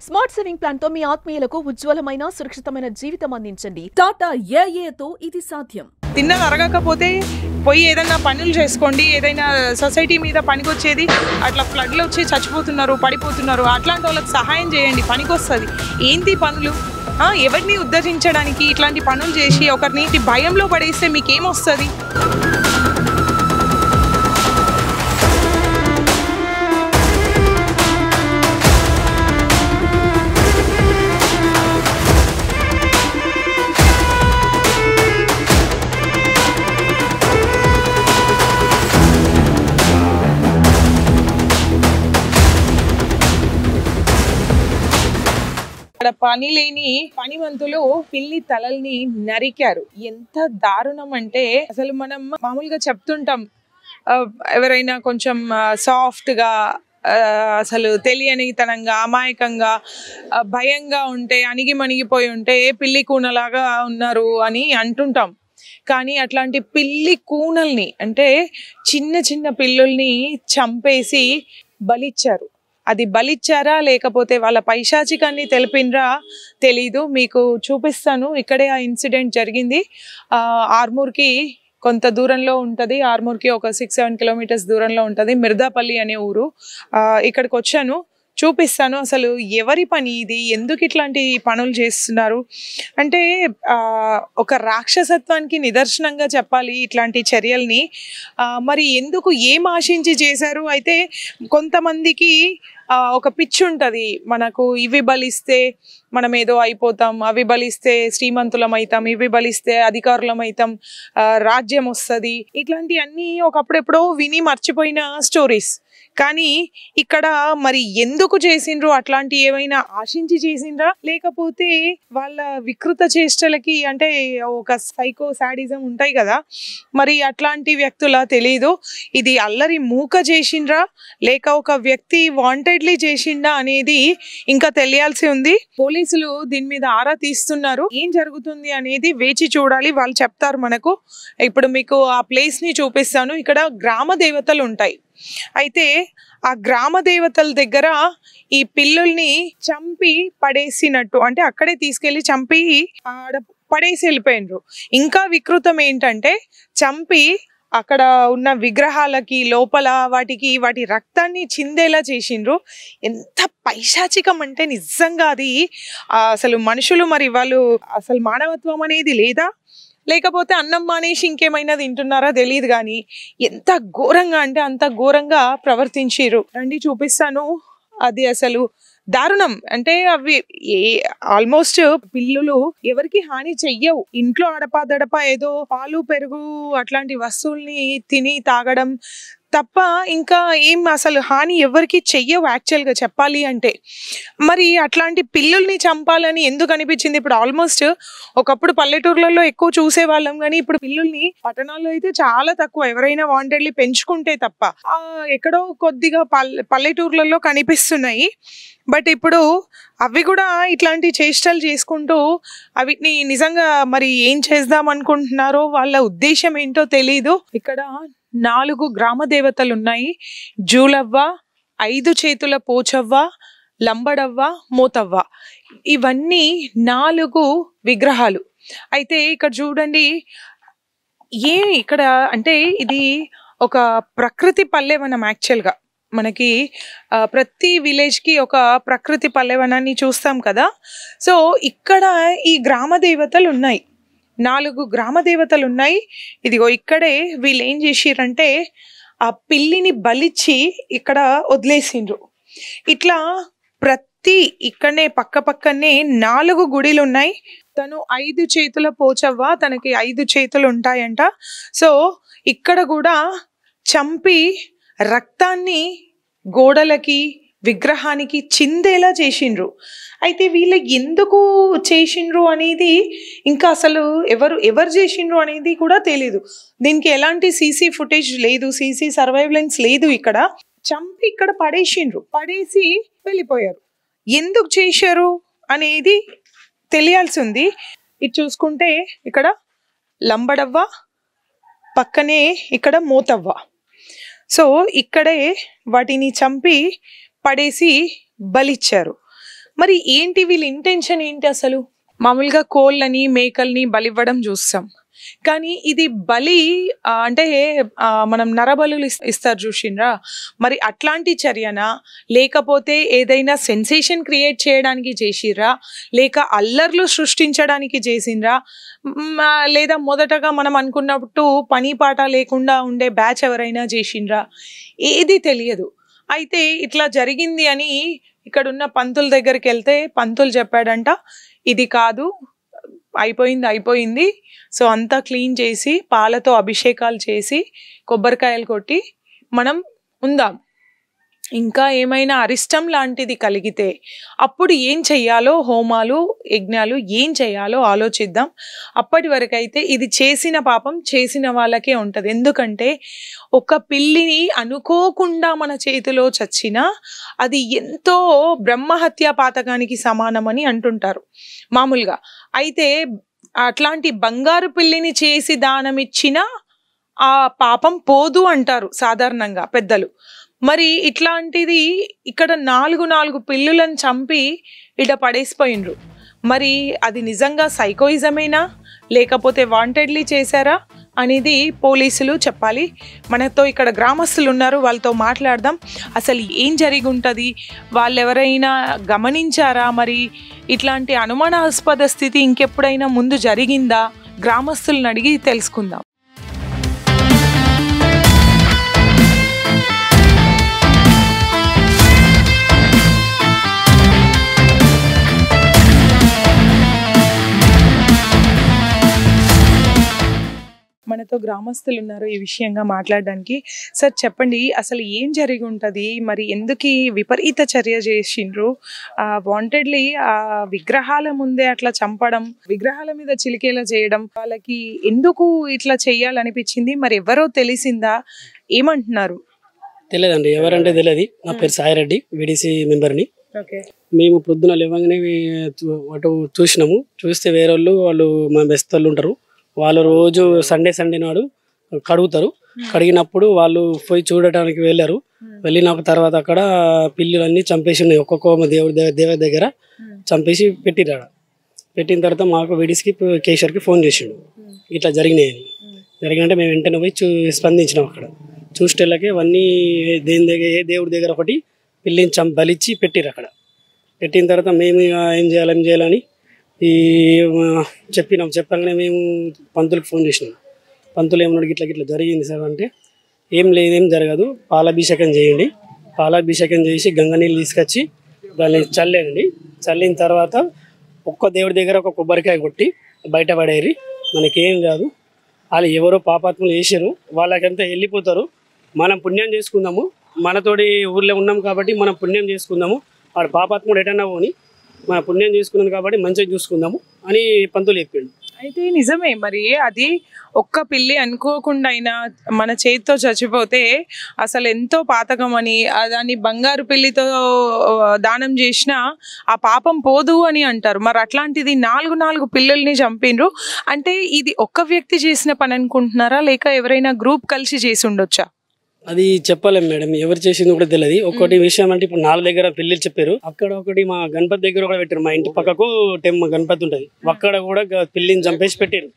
Smart saving plan తో మీ ఆత్మీయులకు ఉజ్వలమైన సురక్షితమైన జీవితం అందించండి. టాటా ఏఏతో ఇది సాధ్యం. తిన్నది అరగకపోతే పోయి ఏదైనా పనులు చేసుకోండి. ఏదైనా సొసైటీ మీద పనికొచ్చేది అట్లా ఫ్లడ్లు వచ్చి చచ్చిపోతున్నారు, పడిపోతున్నారు. అట్లాంటి వాళ్ళకి సహాయం చేయండి, పనికొస్తుంది. ఏంటి పనులు? ఎవరిని ఉద్ధరించడానికి ఇట్లాంటి పనులు చేసి ఒకరిని భయంలో పడేస్తే మీకేమొస్తుంది? ఇక్కడ పని లేని పనివంతులు పిల్లి తలల్ని నరికారు. ఎంత దారుణం అంటే అసలు మనం మామూలుగా చెప్తుంటాం, ఎవరైనా కొంచెం సాఫ్ట్ గా అసలు తెలియనితనంగా అమాయకంగా భయంగా ఉంటే అణిగి మణిగిపోయి ఉంటే పిల్లి కూనలాగా ఉన్నారు అని అంటుంటాం. కానీ అట్లాంటి పిల్లి కూనల్ని అంటే చిన్న చిన్న పిల్లుల్ని చంపేసి బలిచ్చారు. అది బలిచ్చారా లేకపోతే వాళ్ళ పైశాచికాన్ని తెలిపినరా తెలీదు. మీకు చూపిస్తాను. ఇక్కడే ఆ ఇన్సిడెంట్ జరిగింది. ఆర్మూర్కి కొంత దూరంలో ఉంటుంది. ఆర్మూర్కి ఒక 6-7 కిలోమీటర్స్ దూరంలో ఉంటుంది. మిర్దాపల్లి అనే ఊరు. ఇక్కడికి వచ్చాను, చూపిస్తాను అసలు ఎవరి పని ఇది, ఎందుకు ఇట్లాంటి పనులు చేస్తున్నారు అంటే ఒక రాక్షసత్వానికి నిదర్శనంగా చెప్పాలి ఇట్లాంటి చర్యల్ని. మరి ఎందుకు ఏం ఆశించి చేశారు? అయితే కొంతమందికి ఒక పిచ్చి ఉంటుంది, మనకు ఇవి బలిస్తే మనం ఏదో అయిపోతాం, అవి బలిస్తే శ్రీమంతులం అవుతాం, ఇవి బలిస్తే అధికారులం అవుతాం, రాజ్యం వస్తుంది. ఇట్లాంటి అన్నీ ఒకప్పుడెప్పుడో విని మర్చిపోయిన స్టోరీస్. కానీ ఇక్కడ మరి ఎందుకు చేసిండ్రు? అట్లాంటి ఏమైనా ఆశించి చేసిండ్రా లేకపోతే వాళ్ళ వికృత చేష్టలకి అంటే ఒక సైకో సాడిజం ఉంటాయి కదా, మరి అట్లాంటి వ్యక్తుల తెలీదు. ఇది అల్లరి మూక చేసిండ్రా లేక ఒక వ్యక్తి వాంటెడ్లీ చేసిండా అనేది ఇంకా తెలియాల్సి ఉంది. పోలీసులు దీని మీద ఆరా తీస్తున్నారు. ఏం జరుగుతుంది అనేది వేచి చూడాలి, వాళ్ళు చెప్తారు మనకు. ఇప్పుడు మీకు ఆ ప్లేస్ ని చూపిస్తాను. ఇక్కడ గ్రామ దేవతలు ఉంటాయి. అయితే ఆ గ్రామ దేవతల దగ్గర ఈ పిల్లుల్ని చంపి పడేసినట్టు అంటే అక్కడే తీసుకెళ్లి చంపి ఆడ పడేసి వెళ్ళిపోయినరు. ఇంకా వికృతం ఏంటంటే చంపి అక్కడ ఉన్న విగ్రహాలకి లోపల వాటి రక్తాన్ని చిందేలా చేసిండ్రు. ఎంత పైశాచికం అంటే నిజంగా అది అసలు మనుషులు మరి వాళ్ళు అసలు మానవత్వం అనేది లేదా లేకపోతే అన్నం మానేసి ఇంకేమైనా తింటున్నారా తెలియదు. కానీ ఎంత ఘోరంగా అంటే అంత ఘోరంగా ప్రవర్తించారు. రండి చూపిస్తాను. అది అసలు దారుణం. అంటే అవి ఆల్మోస్ట్ పిల్లులు ఎవరికి హాని చెయ్యవు. ఇంట్లో అడపా ఏదో పాలు పెరుగు అట్లాంటి వస్తువుల్ని తిని తాగడం తప్ప ఇంకా ఏం అసలు హాని ఎవరికి చెయ్యవు యాక్చువల్గా చెప్పాలి అంటే. మరి అట్లాంటి పిల్లుల్ని చంపాలని ఎందుకు అనిపించింది? ఇప్పుడు ఆల్మోస్ట్ ఒకప్పుడు పల్లెటూర్లలో ఎక్కువ చూసేవాళ్ళం, కానీ ఇప్పుడు పిల్లుల్ని పట్టణాల్లో అయితే చాలా తక్కువ, ఎవరైనా వాంటెడ్లీ పెంచుకుంటే తప్ప. ఎక్కడో కొద్దిగా పల్లెటూర్లలో కనిపిస్తున్నాయి. బట్ ఇప్పుడు అవి కూడా ఇట్లాంటి చేష్టలు చేసుకుంటూ అవిటిని నిజంగా మరి ఏం చేద్దాం అనుకుంటున్నారో వాళ్ళ ఉద్దేశం ఏంటో తెలీదు. ఇక్కడ 4 గ్రామ దేవతలు ఉన్నాయి. జూలవ్వ, 5 చేతుల పోచవ్వ, లంబడవ్వ, మోతవ్వ. ఇవన్నీ 4 విగ్రహాలు. అయితే ఇక్కడ చూడండి, ఇక్కడ అంటే ఇది ఒక ప్రకృతి పల్లెవనం. యాక్చువల్గా మనకి ప్రతి విలేజ్కి ఒక ప్రకృతి పల్లెవనాన్ని చూస్తాం కదా. సో ఇక్కడ ఈ గ్రామ దేవతలు ఉన్నాయి, 4 గ్రామ దేవతలు ఉన్నాయి. ఇదిగో ఇక్కడే వీళ్ళు ఏం చేసిరంటే ఆ పిల్లిని బలిచ్చి ఇక్కడ వదిలేసిండ్రు. ఇట్లా ప్రతి ఇక్కడనే పక్కనే 4 గుడిలు ఉన్నాయి. తను 5 చేతుల పోచవ్వ, తనకి 5 చేతులు ఉంటాయంట. సో ఇక్కడ కూడా చంపి రక్తాన్ని గోడలకి విగ్రహానికి చిందేలా చేసిండ్రు. అయితే వీళ్ళు ఎందుకు చేసిండ్రు అనేది ఇంకా అసలు ఎవరు చేసిండ్రు అనేది కూడా తెలీదు. దీనికి ఎలాంటి సీసీ ఫుటేజ్ లేదు, సీసీ సర్వైలెన్స్ లేదు. ఇక్కడ చంపి ఇక్కడ పడేసి వెళ్ళిపోయారు. ఎందుకు చేశారు అనేది తెలియాల్సి ఉంది. ఇది చూసుకుంటే ఇక్కడ లంబడవ్వ, పక్కనే ఇక్కడ మోతవ్వ. సో ఇక్కడే వాటిని చంపి పడేసి బలిచ్చారు. మరి ఏంటి వీళ్ళ ఇంటెన్షన్ ఏంటి అసలు? మామూలుగా కోళ్ళని మేకల్ని బలివ్వడం చూస్తాం, కానీ ఇది బలి అంటే మనం నరబలులు ఇస్తారు చూసిండ్రా, మరి అట్లాంటి చర్యనా, లేకపోతే ఏదైనా సెన్సేషన్ క్రియేట్ చేయడానికి చేసిర్రా, లేక అల్లర్లు సృష్టించడానికి చేసిండ్రా, లేదా మొదటగా మనం అనుకున్నట్టు పని పాట లేకుండా ఉండే బ్యాచ్ ఎవరైనా చేసిండ్రా, ఏది తెలియదు. అయితే ఇట్లా జరిగింది అని ఇక్కడున్న పంతుల దగ్గరికి వెళ్తే పంతులు చెప్పాడంట, ఇది కాదు, అయిపోయింది. సో అంతా క్లీన్ చేసి పాలతో అభిషేకాలు చేసి కొబ్బరికాయలు కొట్టి మనం ఉందాం. ఇంకా ఏమైనా అరిష్టం లాంటిది కలిగితే అప్పుడు ఏం చెయ్యాలో, హోమాలు యజ్ఞాలు ఏం చేయాలో ఆలోచిద్దాం. అప్పటి వరకు అయితే ఇది చేసిన పాపం చేసిన వాళ్ళకే ఉంటుంది. ఎందుకంటే ఒక పిల్లిని అనుకోకుండా మన చేతిలో చచ్చినా అది ఎంతో బ్రహ్మహత్యా పాతకానికి సమానమని అంటుంటారు మామూలుగా. అయితే అట్లాంటి బంగారు పిల్లిని చేసి దానమిచ్చిన ఆ పాపం పోదు అంటారు సాధారణంగా పెద్దలు. మరి ఇట్లాంటిది ఇక్కడ 4 పిల్లులను చంపి ఇట పడేసిపోయిండ్రు. మరి అది నిజంగా సైకోయిజమేనా, లేకపోతే వాంటెడ్లీ చేశారా అనేది పోలీసులు చెప్పాలి. మనతో ఇక్కడ గ్రామస్తులు ఉన్నారు, వాళ్ళతో మాట్లాడదాం. అసలు ఏం జరిగి ఉంటుంది, వాళ్ళు ఎవరైనా గమనించారా, మరి ఇట్లాంటి అనుమానాస్పద స్థితి ఇంకెప్పుడైనా ముందు జరిగిందా, గ్రామస్తులను అడిగి తెలుసుకుందాం. మనతో గ్రామస్తులు ఉన్నారు ఈ విషయంగా మాట్లాడడానికి. సార్ చెప్పండి, అసలు ఏం జరిగి ఉంటుంది, మరి ఎందుకు ఈ విపరీత చర్య చేసిండ్రు, వాంటెడ్లీ ఆ విగ్రహాల ముందే అట్లా చంపడం, విగ్రహాల మీద చిలికేలా చేయడం, వాళ్ళకి ఎందుకు ఇట్లా చెయ్యాలనిపించింది, మరి ఎవరో తెలిసిందా, ఏమంటున్నారు? తెలియదండి, ఎవరంటే తెలియదు. నా పేరు సాయిరెడ్డి, విడిసి మెంబర్ని. మేము పొద్దున లేవగానే అటు చూసినాము. చూస్తే వేరే వాళ్ళు మా బెస్తళ్ళు ఉంటారు, వాళ్ళు రోజు సండే నాడు కడుగుతారు. కడిగినప్పుడు వాళ్ళు పోయి చూడటానికి వెళ్ళారు. వెళ్ళిన తర్వాత అక్కడ పిల్లులన్నీ చంపేసి ఉన్నాయి, ఒక్కొక్క దేవుడి దగ్గర చంపేసి పెట్టిరాడ. పెట్టిన తర్వాత మాకు విడిసికి కేసీఆర్కి ఫోన్ చేసిండు, ఇట్లా జరిగినాయని. జరిగినంటే మేము వెంటనే పోయి స్పందించినాం. అక్కడ చూసేళ్ళకి అవన్నీ ఏ దేవుడి దగ్గర ఒకటి పిల్లిని బలిచ్చి పెట్టిరు. అక్కడ పెట్టిన తర్వాత మేము ఏం చేయాలని చెప్పగానే మేము పంతులకు ఫోన్ చేసినాం. పంతులు ఏమన్నాడు, ఇట్లా జరిగింది సార్ అంటే, ఏం జరగదు, పాలాభిషేకం చేయండి. పాలాభిషేకం చేసి గంగ నీళ్ళు తీసుకొచ్చి దాన్ని చల్లేయండి. చల్లిన తర్వాత ఒక్క దేవుడి దగ్గర ఒక కొబ్బరికాయ కొట్టి బయట పడేరి, మనకేం కాదు. వాళ్ళు ఎవరో పాపాత్ములు చేసారు, వాళ్ళకంతా వెళ్ళిపోతారు. మనం పుణ్యం చేసుకుందాము, మనతోటి ఊర్లో ఉన్నాం కాబట్టి మనం పుణ్యం చేసుకుందాము. వాడు పాపాత్ముడు ఎటన్నా పోని, మన పుణ్యం చేసుకున్నాను కాబట్టి మంచిగా చూసుకుందాము అని పంతులు చెప్పిండు. అయితే నిజమే, మరి అది ఒక్క పిల్లి అనుకోకుండా అయినా మన చేతితో చచ్చిపోతే అసలు ఎంతో పాతకం అని, దాన్ని బంగారు పిల్లితో దానం చేసినా ఆ పాపం పోదు అని అంటారు. మరి అట్లాంటిది 4 పిల్లల్ని చంపిండ్రు అంటే ఇది ఒక్క వ్యక్తి చేసిన పని అనుకుంటున్నారా, లేక ఎవరైనా గ్రూప్ కలిసి చేసి ఉండొచ్చా? అది చెప్పలేం మేడం, ఎవరు చేసింది కూడా తెలియదు. ఒకటి విషయం అంటే, ఇప్పుడు 4 దగ్గర పిల్లలు చెప్పారు, అక్కడ ఒకటి మా గణపతి దగ్గర కూడా పెట్టారు. మా ఇంటి పక్కకు గణపతి ఉంటది, అక్కడ కూడా పిల్లిని చంపేసి పెట్టారు.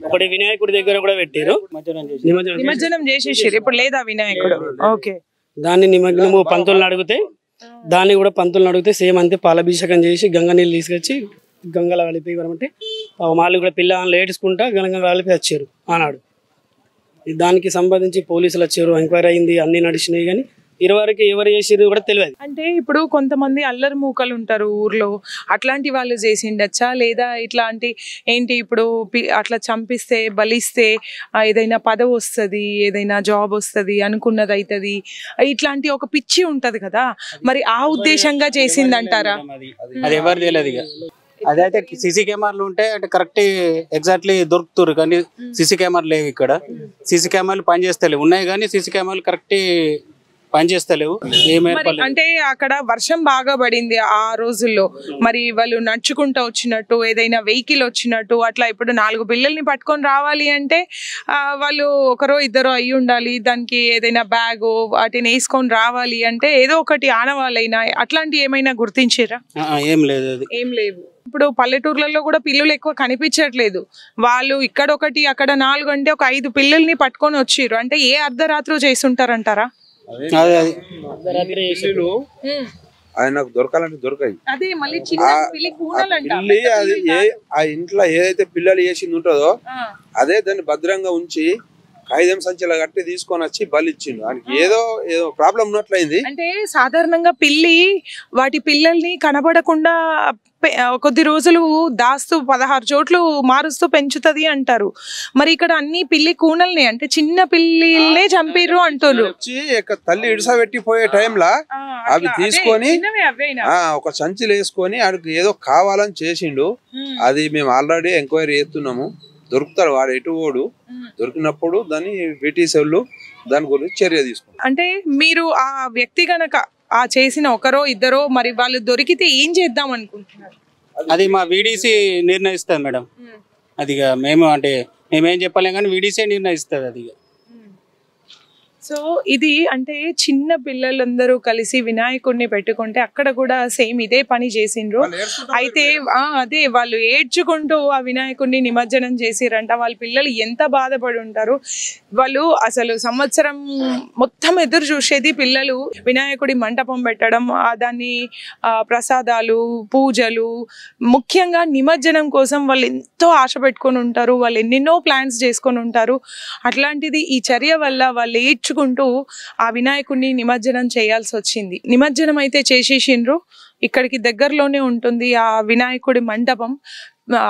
ఒకటి వినాయకుడి దగ్గర కూడా పెట్టారు, నిమజ్జనం చేసేసారు. ఇప్పుడు లేదా వినాయకుడు? ఓకే. దాన్ని నిమజ్జనము పంతులను అడిగితే సేమ్ అంతే, పాలాభిషేకం చేసి గంగ నీళ్ళు తీసుకొచ్చి గంగలో కలిపి అంటే వాళ్ళు కూడా పిల్లలు ఏడ్చుకుంటా గంగ కలిపి వచ్చారు ఆనాడు. దానికి సంబంధించి పోలీసులు వచ్చారు, ఎంక్వైరీ అయింది, అన్ని నడిచినాయి. కానీ ఇరువరకు ఎవరు చేసిరు కూడా తెలియదు. అంటే ఇప్పుడు కొంతమంది అల్లరి మూకలు ఉంటారు ఊర్లో, అట్లాంటి వాళ్ళు చేసిండొచ్చా, లేదా ఇట్లాంటి ఏంటి ఇప్పుడు అట్లా చంపిస్తే బలిస్తే ఏదైనా పదవి వస్తుంది, ఏదైనా జాబ్ వస్తుంది, అనుకున్నది అవుతుంది, ఇట్లాంటి ఒక పిచ్చి ఉంటది కదా, మరి ఆ ఉద్దేశంగా చేసిందంటారా? అది ఎవరు తెలియదు. అదైతే సీసీ కెమెరాలు ఉంటే అంటే కరెక్ట్ ఎగ్జాక్ట్లీ దొరుకుతారు, కానీ సీసీ కెమెరాలు లేవు. ఇక్కడ సీసీ కెమెరాలు పనిచేస్తలేవు, ఉన్నాయి కానీ సీసీ కెమెరాలు కరెక్ట్ పనిచేస్తలేవు. మరి అంటే అక్కడ వర్షం బాగా పడింది ఆ రోజుల్లో, మరి వాళ్ళు నడుచుకుంటూ వచ్చినట్టు ఏదైనా వెహికల్ వచ్చినట్టు అట్లా ఇప్పుడు 4 పిల్లల్ని పట్టుకొని రావాలి అంటే వాళ్ళు ఒకరో ఇద్దరు అయి ఉండాలి. దానికి ఏదైనా బ్యాగ్ వాటిని వేసుకొని రావాలి అంటే ఏదో ఒకటి ఆనవాళ్ళైనా అట్లాంటి ఏమైనా గుర్తించారా? ఏం లేదు, అది ఏం లేవు. ఇప్పుడు పల్లెటూర్లలో కూడా పిల్లలు ఎక్కువ కనిపించట్లేదు. వాళ్ళు ఇక్కడ ఒకటి అక్కడ 4 అంటే ఒక 5 పిల్లల్ని పట్టుకొని వచ్చిర్రు అంటే ఏ అర్ధరాత్రి చేస్తుంటారంటారా? అది నాకు దొరకాలంటే దొరకాయి. అదే మళ్ళీ చిన్న పిల్లి కూనాలంట. పిల్లి అది ఆ ఇంట్లో ఏదైతే పిల్లలు వేసింది ఉంటుందో అదే దాన్ని భద్రంగా ఉంచి కాగితం సంచిలో కట్టి తీసుకొని వచ్చి బలిచ్చిండు. ఆయనకి ఏదో ప్రాబ్లం ఉన్నట్లయింది. అంటే సాధారణంగా పిల్లి వాటి పిల్లల్ని కనబడకుండా కొద్ది రోజులు దాస్తూ 16 చోట్లు మారుస్తూ పెంచుతది అంటారు. మరి ఇక్కడ అన్ని పిల్లి కూనల్ని అంటే చిన్న పిల్లిలే చంపిర్రు అంటారు. తల్లి ఇడిసబెట్టిపోయే టైంలా అవి తీసుకొని ఒక సంచిలో వేసుకొని ఆయనకు ఏదో కావాలని చేసిండు. అది మేము ఆల్రెడీ ఎంక్వైరీ చేస్తున్నాము. దొరుకుతాడు వాడు ఎటువోడు, దొరికినప్పుడు దాన్ని బ్రిటిష్ వాళ్ళు దాని గురించి చర్య తీసుకుంటారు. అంటే మీరు ఆ వ్యక్తి గనక ఆ చేసిన ఒకరో ఇద్దరో మరి వాళ్ళు దొరికితే ఏం చేద్దాం అనుకుంటున్నారు? అది మా వీడీసీ నిర్ణయిస్తుంది మేడం. అది మేమేం చెప్పలేం కానీ వీడీసీ నిర్ణయిస్తుంది అది. సో ఇది అంటే చిన్న పిల్లలందరూ కలిసి వినాయకుడిని పెట్టుకుంటే అక్కడ కూడా సేమ్ ఇదే పని చేసిండ్రు. అయితే అదే వాళ్ళు ఏడ్చుకుంటూ ఆ వినాయకుడిని నిమజ్జనం చేసిరంట. వాళ్ళ పిల్లలు ఎంత బాధపడి ఉంటారు. వాళ్ళు అసలు సంవత్సరం మొత్తం ఎదురు చూసేది పిల్లలు వినాయకుడి మంటపం పెట్టడం, దాన్ని ప్రసాదాలు, పూజలు, ముఖ్యంగా నిమజ్జనం కోసం వాళ్ళు ఎంతో ఆశ పెట్టుకొని ఉంటారు. వాళ్ళు ఎన్నెన్నో ప్లాన్స్ చేసుకొని ఉంటారు. అట్లాంటిది ఈ చర్య వల్ల వాళ్ళు ఏడ్చుకుంటూ ఆ వినాయకుడిని నిమజ్జనం చేయాల్సి వచ్చింది. నిమజ్జనం అయితే చేసేసిండ్రు. ఇక్కడికి దగ్గరలోనే ఉంటుంది ఆ వినాయకుడి మంటపం.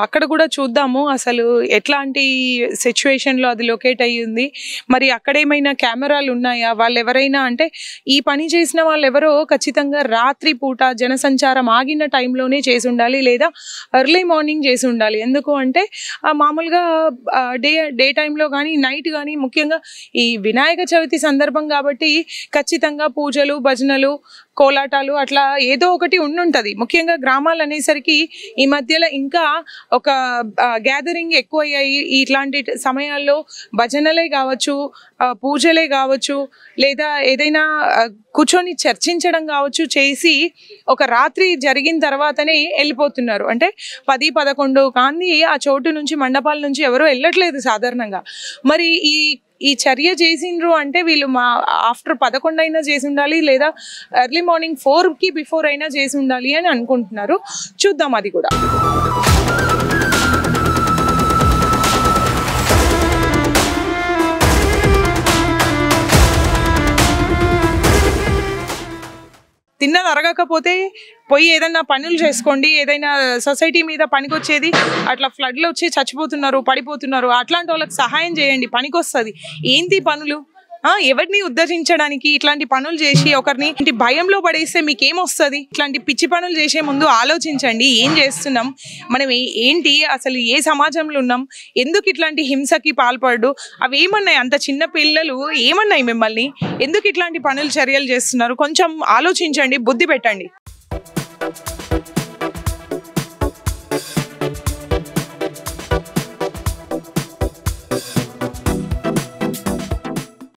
అక్కడ కూడా చూద్దాము అసలు ఎట్లాంటి సిచ్యువేషన్లో అది లొకేట్ అయ్యింది. మరి అక్కడేమైనా కెమెరాలు ఉన్నాయా? వాళ్ళు ఎవరైనా అంటే ఈ పని చేసిన వాళ్ళు ఎవరో ఖచ్చితంగా రాత్రి పూట జనసంచారం ఆగిన టైంలోనే చేసి ఉండాలి, లేదా ఎర్లీ మార్నింగ్ చేసి ఉండాలి. ఎందుకు అంటే మామూలుగా డే టైంలో కానీ నైట్ కానీ, ముఖ్యంగా ఈ వినాయక చవితి సందర్భం కాబట్టి ఖచ్చితంగా పూజలు, భజనలు, కోలాటాలు అట్లా ఏదో ఒకటి ఉండుంటది. ముఖ్యంగా గ్రామాలు అనేసరికి ఈ మధ్యలో ఇంకా ఒక గ్యాదరింగ్ ఎక్కువ అయ్యాయి. ఇట్లాంటి సమయాల్లో భజనలే కావచ్చు, పూజలే కావచ్చు, లేదా ఏదైనా కూర్చొని చర్చించడం కావచ్చు చేసి ఒక రాత్రి జరిగిన తర్వాతనే వెళ్ళిపోతున్నారు. అంటే 10-11 కాంతి ఆ చోటు నుంచి, మండపాల నుంచి ఎవరో వెళ్ళట్లేదు సాధారణంగా. మరి ఈ చర్య చేసిండ్రు అంటే వీళ్ళు ఆఫ్టర్ 11 అయినా చేసి ఉండాలి, లేదా ఎర్లీ మార్నింగ్ 4కి బిఫోర్ అయినా చేసి ఉండాలి అని అనుకుంటున్నారు. చూద్దాం అది కూడా. తిన్నది అరగకపోతే పోయి ఏదైనా పనులు చేసుకోండి. ఏదైనా సొసైటీ మీద పనికొచ్చేది, అట్లా ఫ్లడ్లో వచ్చి చచ్చిపోతున్నారు, పడిపోతున్నారు, అట్లాంటి వాళ్ళకి సహాయం చేయండి, పనికొస్తుంది. ఏంటి పనులు? ఎవరిని ఉద్ధరించడానికి ఇట్లాంటి పనులు చేసి ఒకరిని భయంలో పడేస్తే మీకేమొస్తుంది? ఇట్లాంటి పిచ్చి పనులు చేసే ముందు ఆలోచించండి. ఏం చేస్తున్నాం మనం, ఏంటి అసలు, ఏ సమాజంలో ఉన్నాం, ఎందుకు ఇట్లాంటి హింసకి పాల్పడు? అవి ఏమన్నాయి? అంత చిన్న పిల్లలు ఏమన్నాయి మిమ్మల్ని? ఎందుకు ఇట్లాంటి చర్యలు చేస్తున్నారు? కొంచెం ఆలోచించండి, బుద్ధి పెట్టండి.